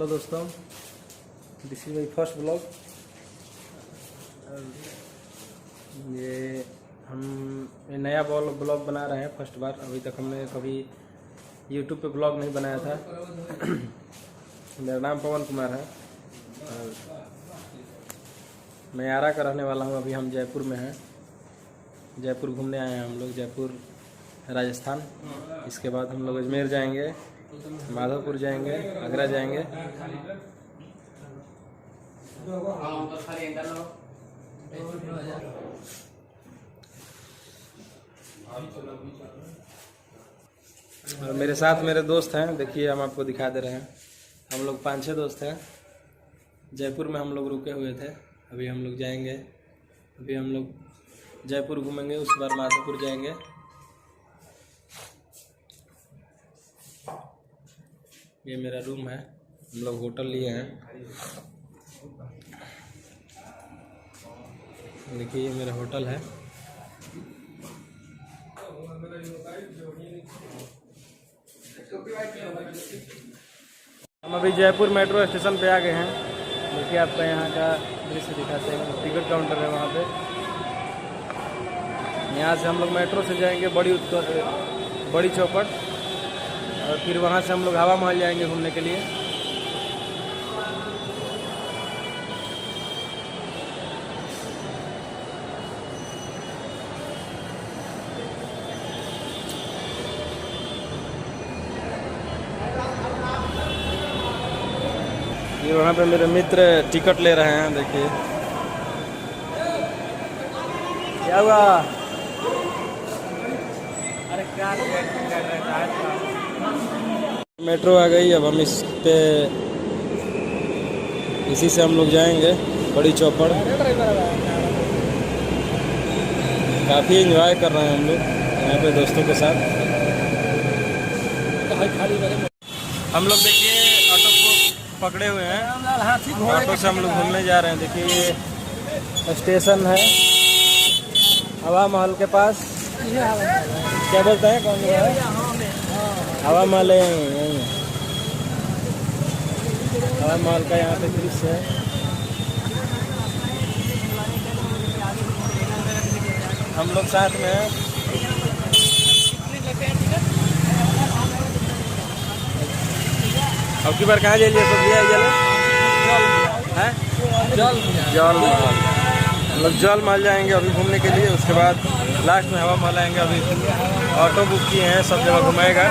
Hello दोस्तों, this is my first blog. ये हम नया ब्लॉग बना रहे हैं फर्स्ट बार। अभी तक हमने कभी यूट्यूब पे ब्लॉग नहीं बनाया था। मेरा नाम पवन कुमार है और मैं आरा का रहने वाला हूँ। अभी हम जयपुर में हैं, जयपुर घूमने आए हैं हम लोग, जयपुर राजस्थान। इसके बाद हम लोग अजमेर जाएंगे, माधोपुर जाएंगे, आगरा जाएंगे। और मेरे साथ मेरे दोस्त हैं, देखिए हम आपको दिखा दे रहे हैं। हम लोग 5-6 दोस्त हैं। जयपुर में हम लोग रुके हुए थे, अभी हम लोग जाएंगे। अभी हम लोग जयपुर घूमेंगे, उसके बाद माधोपुर जाएंगे। ये मेरा रूम है, हम लोग होटल लिए हैं। देखिए ये मेरा होटल है। हम अभी जयपुर मेट्रो स्टेशन पे आ गए हैं। देखिए आपका यहाँ का दृश्य दिखाते हैं, टिकट काउंटर है वहाँ पे। यहाँ से हम लोग मेट्रो से जाएंगे बड़ी चौपट, और फिर वहाँ से हम लोग हवा महल जाएंगे घूमने के लिए। ये वहाँ पे मेरे मित्र टिकट ले रहे हैं, देखिए क्या हुआ। अरे क्या मेट्रो आ गई। अब हम इसी से हम लोग जाएंगे बड़ी चौपड़। काफ़ी एंजॉय कर रहे हैं हम लोग यहाँ पे दोस्तों के साथ। हम लोग देखिए ऑटो को पकड़े हुए हैं, ऑटो से हम लोग घूमने जा रहे हैं। देखिए ये स्टेशन है हवा महल के पास। क्या बोलते हैं, कौन है? हवा महल है, यहीं हवा महल का यहाँ पे दृश्य है। हम लोग साथ में हैं। अब की बार कहाँ जाइए सब दिया है? जल महल। हम लोग जल महल जाएंगे अभी घूमने के लिए। उसके बाद लास्ट में हवा महल आएंगे। अभी ऑटो बुक किए हैं, सब जगह घुमाएगा।